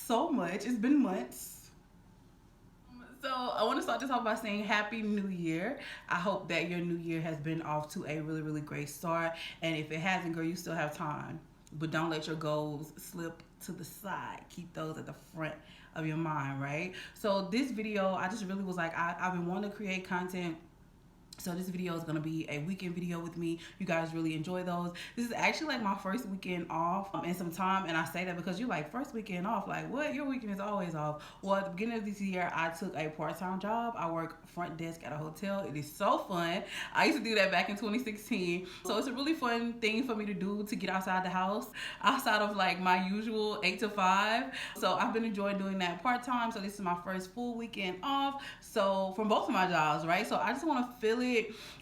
so much. It's been months. So I want to start this off by saying Happy New Year. I hope that your new year has been off to a really, really great start. And if it hasn't, girl, you still have time. But don't let your goals slip to the side. Keep those at the front of your mind, right? So this video, I just really was like, I've been wanting to create content. So this video is going to be a weekend video with me. You guys really enjoy those. This is actually like my first weekend off in some time. And I say that because you're like, first weekend off? Like, what? Your weekend is always off. Well, at the beginning of this year, I took a part-time job. I work front desk at a hotel. It is so fun. I used to do that back in 2016. So it's a really fun thing for me to do, to get outside the house, outside of like my usual 8 to 5. So I've been enjoying doing that part-time. So this is my first full weekend off. So from both of my jobs, right? So I just want to fill it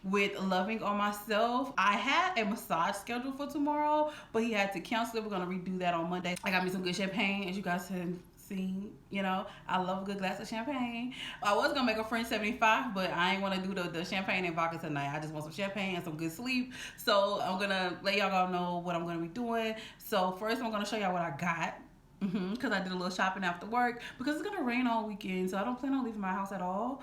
with loving on myself. I had a massage scheduled for tomorrow, but he had to cancel it. We're gonna redo that on Monday. I got me some good champagne, as you guys have seen. You know, I love a good glass of champagne. I was gonna make a French 75, but I ain't want to do the champagne and vodka tonight. I just want some champagne and some good sleep. So I'm gonna let y'all know what I'm gonna be doing. So first I'm gonna show y'all what I got. Because I did a little shopping after work, because it's gonna rain all weekend, so I don't plan on leaving my house at all.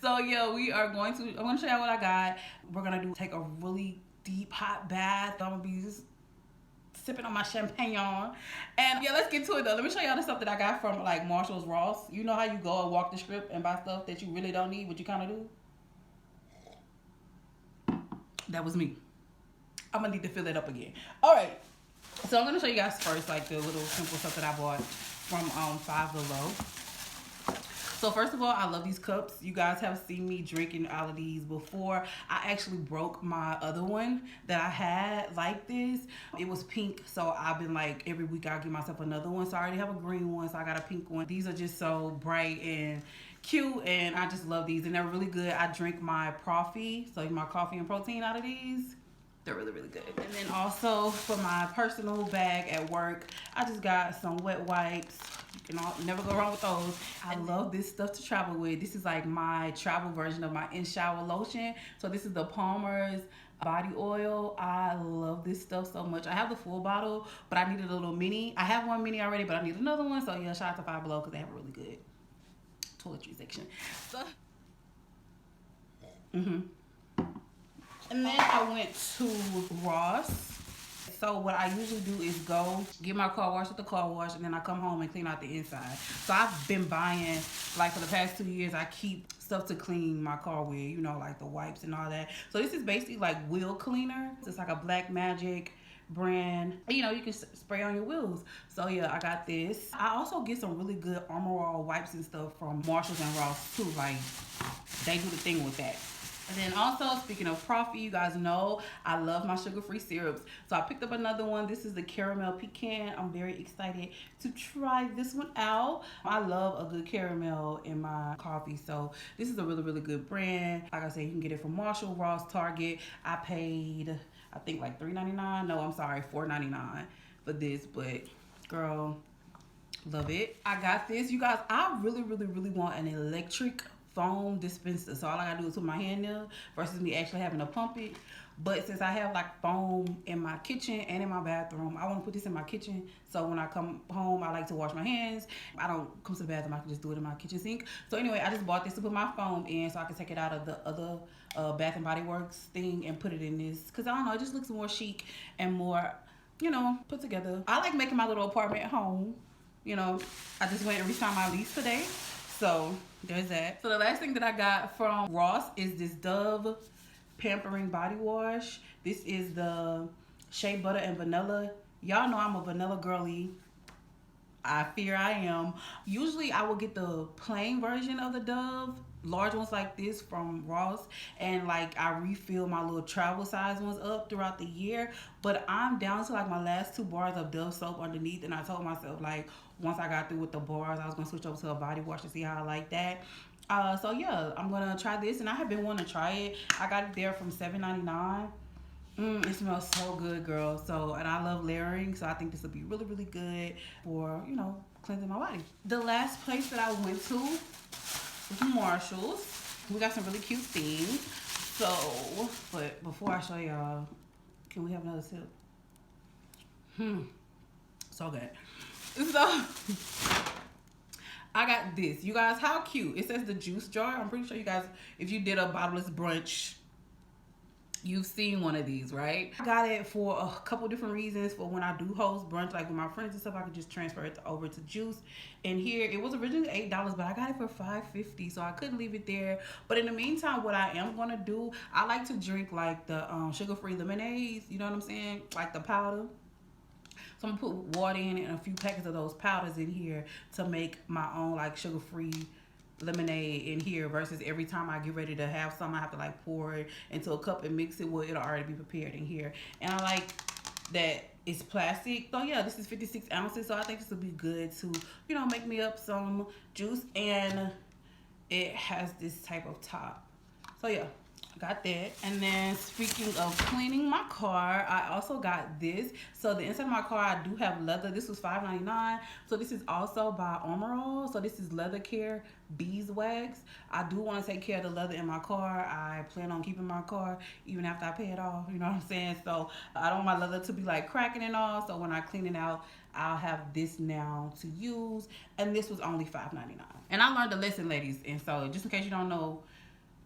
So yeah, I'm gonna show y'all what I got. We're gonna take a really deep hot bath. I'm gonna be just sipping on my champagne, and yeah, let's get to it though. Let me show y'all the stuff that I got from like Marshall's, Ross. You know how you go and walk the strip and buy stuff that you really don't need, but you kind of do? That was me. I'm gonna need to fill it up again. All right. So I'm going to show you guys first like the little simple stuff that I bought from Five Below. So first of all, I love these cups. You guys have seen me drinking out of these before. I actually broke my other one that I had like this. It was pink, so I've been like every week I'll give myself another one. So I already have a green one, so I got a pink one. These are just so bright and cute, and I just love these, and they're really good. I drink my coffee, so my coffee and protein out of these. They're really, really good. And then also for my personal bag at work, I just got some wet wipes. You can never go wrong with those. I love this stuff to travel with. This is like my travel version of my in-shower lotion. So this is the Palmer's body oil. I love this stuff so much. I have the full bottle, but I needed a little mini. I have one mini already, but I need another one. So yeah, shout out to Five Below because they have a really good toiletry section. So, And then I went to Ross. So what I usually do is go get my car washed at the car wash, and then I come home and clean out the inside. So I've been buying, like for the past 2 years, I keep stuff to clean my car with, you know, like the wipes and all that. So this is basically like wheel cleaner. It's like a Black Magic brand. You know, you can spray on your wheels. So yeah, I got this. I also get some really good Armor All wipes and stuff from Marshalls and Ross too. Like, they do the thing with that. And then also, speaking of coffee, you guys know I love my sugar-free syrups. So I picked up another one. This is the Caramel Pecan. I'm very excited to try this one out. I love a good caramel in my coffee. So this is a really, really good brand. Like I said, you can get it from Marshall, Ross, Target. I paid, I think like $3.99. No, I'm sorry, $4.99 for this. But girl, love it. I got this. You guys, I really, really, really want an electric foam dispenser, so all I gotta do is put my hand there versus me actually having to pump it. But since I have like foam in my kitchen and in my bathroom, I want to put this in my kitchen, so when I come home I like to wash my hands. I don't come to the bathroom, I can just do it in my kitchen sink. So anyway, I just bought this to put my foam in so I can take it out of the other Bath and Body Works thing and put it in this, because I don't know, it just looks more chic and more, you know, put together. I like making my little apartment at home. You know, I just went and re-signed my lease today. So there's that. So the last thing that I got from Ross is this Dove Pampering Body Wash. This is the Shea Butter and Vanilla. Y'all know I'm a vanilla girly. I fear I am. Usually I will get the plain version of the Dove, large ones like this from Ross, and like I refill my little travel size ones up throughout the year. But I'm down to like my last 2 bars of Dove soap underneath, and I told myself like once I got through with the bars, I was gonna switch over to a body wash to see how I like that. So yeah, I'm gonna try this, and I have been wanting to try it. I got it there from $7.99. It smells so good, girl. So, and I love layering, so I think this will be really, really good for, you know, cleansing my body. The last place that I went to was Marshall's. We got some really cute things. So, but before I show y'all, can we have another sip? So good. So I got this. You guys, how cute. It says the juice jar. I'm pretty sure you guys, if you did a bottomless brunch, you've seen one of these, right? I got it for a couple different reasons. For when I do host brunch, like with my friends and stuff, I could just transfer it over to juice. And here, it was originally $8, but I got it for $5.50, so I couldn't leave it there. But in the meantime, what I am gonna do, I like to drink like the sugar-free lemonades, you know what I'm saying? Like the powder. So I'm gonna put water in it and a few packets of those powders in here to make my own like sugar-free lemonade in here, versus every time I get ready to have some, I have to like pour it into a cup and mix it. Well, it'll already be prepared in here. And I like that it's plastic. So yeah, this is 56 ounces. So I think this will be good to, you know, make me up some juice. And it has this type of top. So yeah, got that. And then speaking of cleaning my car, I also got this. So the inside of my car, I do have leather. This was $5.99. So this is also by Armor All. So this is Leather Care Beeswax. I do want to take care of the leather in my car. I plan on keeping my car even after I pay it off. You know what I'm saying? So I don't want my leather to be like cracking and all. So when I clean it out, I'll have this now to use. And this was only $5.99. And I learned a lesson, ladies. And so just in case you don't know,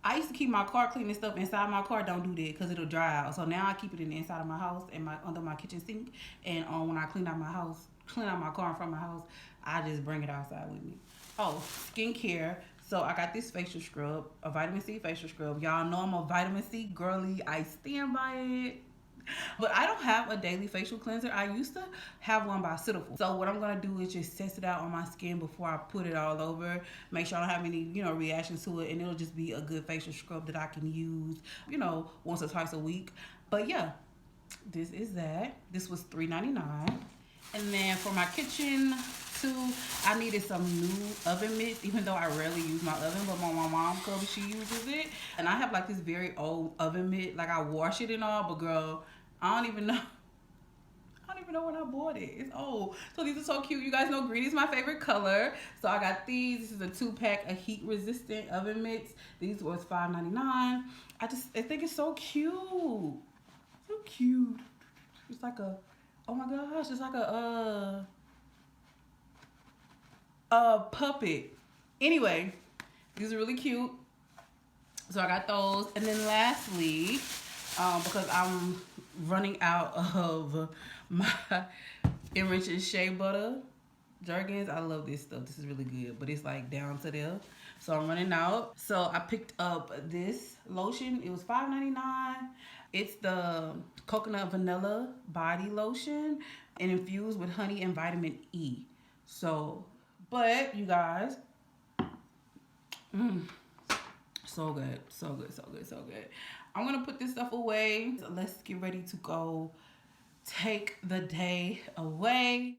I used to keep my car clean and stuff inside my car. Don't do that because it'll dry out. So now I keep it in the inside of my house and under my kitchen sink. And when I clean out my car in front of my house, I just bring it outside with me. Oh, skincare. So I got this facial scrub, a vitamin C facial scrub. Y'all know I'm a vitamin C girly. I stand by it. But I don't have a daily facial cleanser. I used to have one by Cetaphil. So what I'm going to do is just test it out on my skin before I put it all over. Make sure I don't have any, you know, reactions to it. And it'll just be a good facial scrub that I can use, you know, once or twice a week. But yeah, this is that. This was $3.99. And then for my kitchen too, I needed some new oven mitts, even though I rarely use my oven, but my mom comes, she uses it. And I have like this very old oven mitt, like I wash it and all, but girl, I don't even know when I bought it. It's old. So these are so cute. You guys know green is my favorite color. So I got these. This is a 2-pack of heat resistant oven mitts. These was $5.99. I think it's so cute. So cute. It's like a, oh my gosh, it's like a puppet. Anyway, these are really cute. So I got those. And then lastly, because I'm running out of my Enrich and Shea Butter Jergens. I love this stuff. This is really good, but it's like down to there. So I'm running out. So I picked up this lotion. It was $5.99. It's the coconut vanilla body lotion and infused with honey and vitamin E. So, but you guys, so good, so good, so good, so good. I'm gonna put this stuff away. So let's get ready to go take the day away.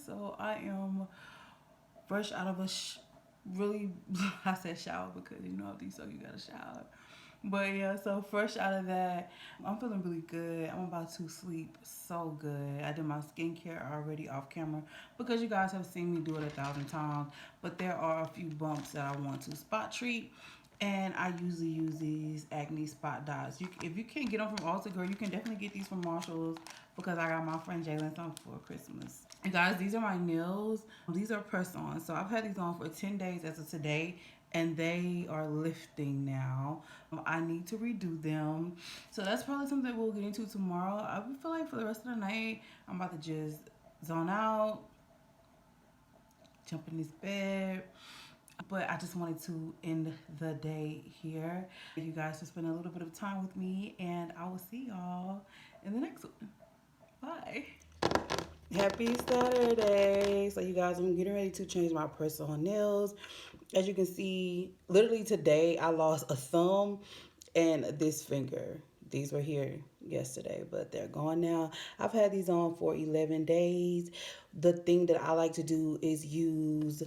So I am fresh out of a I said shower because you know after you soak you gotta shower. But yeah, so fresh out of that, I'm feeling really good. I'm about to sleep so good. I did my skincare already off camera because you guys have seen me do it 1,000 times. But there are a few bumps that I want to spot treat. And I usually use these acne spot dots. If you can't get them from Ulta, girl, you can definitely get these from Marshalls because I got my friend Jalen some for Christmas. And guys, these are my nails. These are press-on. So I've had these on for 10 days as of today, and they are lifting now. I need to redo them. So that's probably something we'll get into tomorrow. I feel like for the rest of the night, I'm about to just zone out, jump in this bed. But I just wanted to end the day here. Thank you guys for spending a little bit of time with me, and I will see y'all in the next one. Bye. Happy Saturday. So you guys, I'm getting ready to change my press-on nails. As you can see, literally today I lost a thumb and this finger. These were here yesterday, but they're gone now. I've had these on for 11 days. The thing that I like to do is use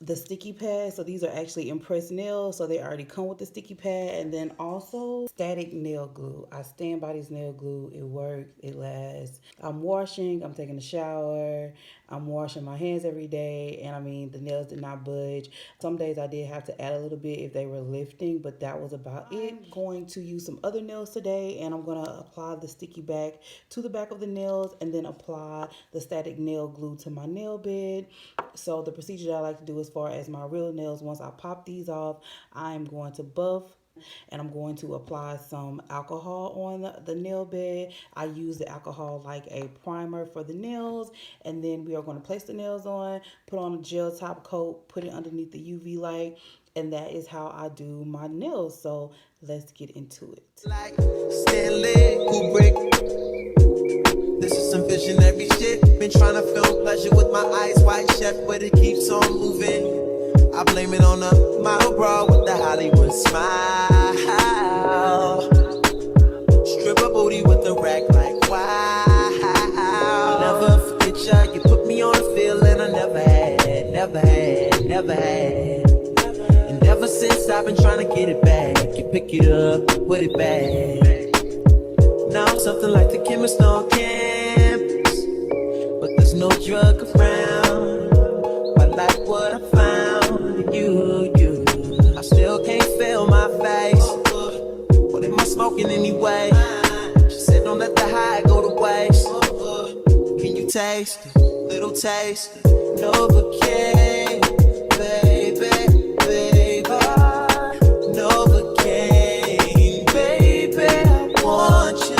the sticky pad. So these are actually impressed nails, so they already come with the sticky pad. And then also static nail glue. I stand by this nail glue. It works, it lasts. I'm washing, I'm taking a shower, I'm washing my hands every day, and I mean the nails did not budge. Some days I did have to add a little bit if they were lifting, but that was about it. I'm going to use some other nails today, and I'm gonna apply the sticky back to the back of the nails and then apply the static nail glue to my nail bed. So the procedure that I like to do as far as my real nails, once I pop these off, I'm going to buff and I'm going to apply some alcohol on the nail bed. I use the alcohol like a primer for the nails, and then we are going to place the nails on, put on a gel top coat, put it underneath the UV light, and that is how I do my nails. So let's get into it. Like Stanley Kubrick. This is some visionary shit. Been trying to film pleasure with my eyes wide shut, but it keeps on moving. I blame it on the model bra with the Hollywood smile. Strip a booty with the rack like wow. Never forget ya, you put me on a feeling I never had, never had, never had. And ever since I've been trying to get it back, you pick it up, put it back. Now I'm something like the chemist on campus, but there's no drug around. I like what I found in you. I still can't feel my face. What am I smoking anyway? She said don't let the high go to waste. Can you taste it? Little taste it. Novocaine, baby, baby. Novocaine, baby. I want you.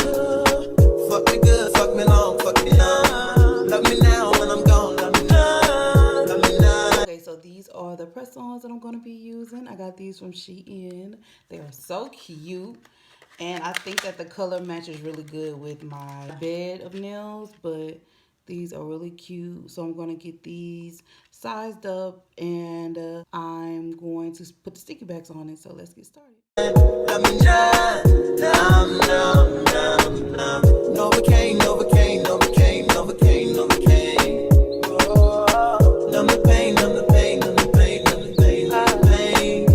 Fuck me good, fuck me long, fuck me long. Love me now when I'm gone, love me now, love me now. Okay, so these are the press-ons that I'm going to be using. I got these from Shein. They are so cute. And I think that the color matches really good with my bed of nails, but these are really cute. So I'm going to get these sized up, and I'm going to put the sticky backs on it. So let's get started. Novocaine, Novocaine, Novocaine, Novocaine, Novocaine. Numb the pain, numb the pain, numb the pain, numb the pain, numb the pain.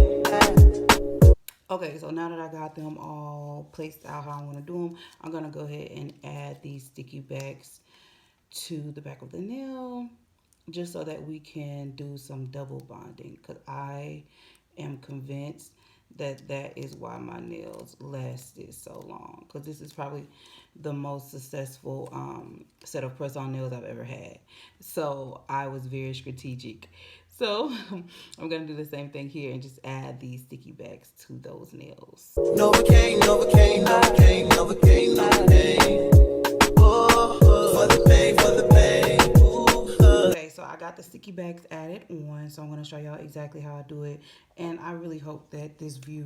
Okay, so now that I got them all placed out how I want to do them, I'm going to go ahead and add these sticky backs to the back of the nail, just so that we can do some double bonding, because I am convinced that that is why my nails lasted so long, because this is probably the most successful set of press-on nails I've ever had. So I was very strategic. So I'm going to do the same thing here and just add these sticky backs to those nails. Novocaine, Novocaine, Novocaine, Novocaine, Novocaine. For the pain, for the pain. Okay, so I got the sticky backs added on, so I'm going to show y'all exactly how I do it. And I really hope that this view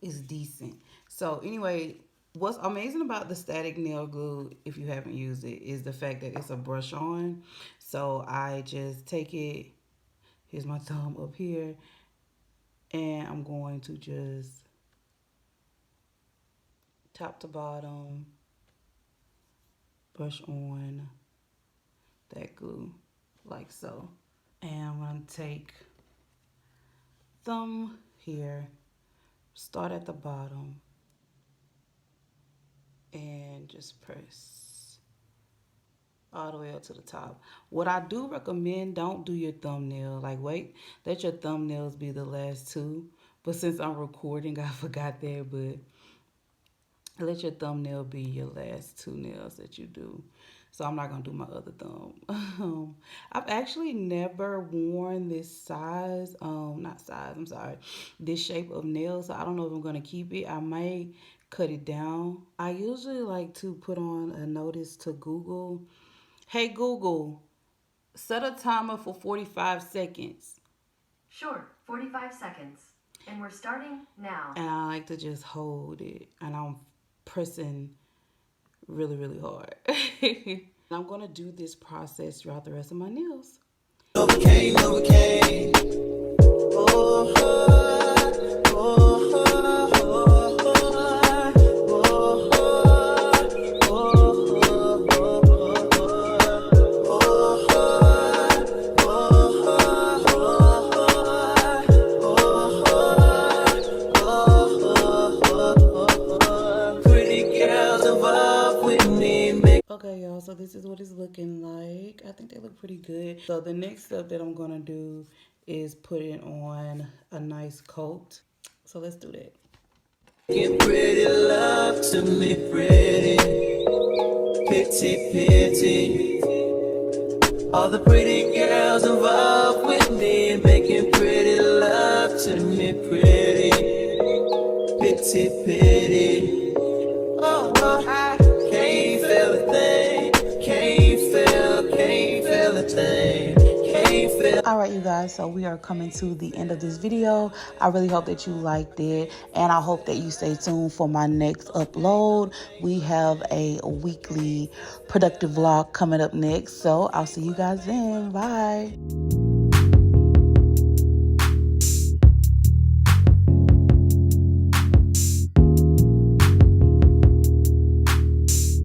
is decent. So anyway, what's amazing about the static nail glue, if you haven't used it, is the fact that it's a brush on. So I just take it, here's my thumb up here, and I'm going to just top to bottom brush on that glue like so. And I'm going to take thumb here, start at the bottom, and just press all the way up to the top. What I do recommend, don't do your thumbnail. Like, wait, let your thumbnails be the last two. But since I'm recording, I forgot that. But let your thumbnail be your last two nails that you do. So I'm not going to do my other thumb. I've actually never worn this size, not size, I'm sorry, this shape of nail. So I don't know if I'm going to keep it. I may cut it down. I usually like to put on a notice to Google. Hey, Google, set a timer for 45 seconds. Sure, 45 seconds. And we're starting now. And I like to just hold it. And I'm pressing really, really hard. I'm going to do this process throughout the rest of my nails. Okay, okay. Oh, oh, oh, okay, y'all, so this is what it's looking like. I think they look pretty good. So the next step that I'm gonna do is put it on a nice coat. So let's do that. Get pretty love to me, pretty, pity, pity. All the pretty girls involved with me, making pretty love to me, pretty, pity, pity. Oh, I can't feel a thing, can't feel a thing, can't feel. All right, you guys, so we are coming to the end of this video. I really hope that you liked it, and I hope that you stay tuned for my next upload. We have a weekly productive vlog coming up next, so I'll see you guys then. Bye.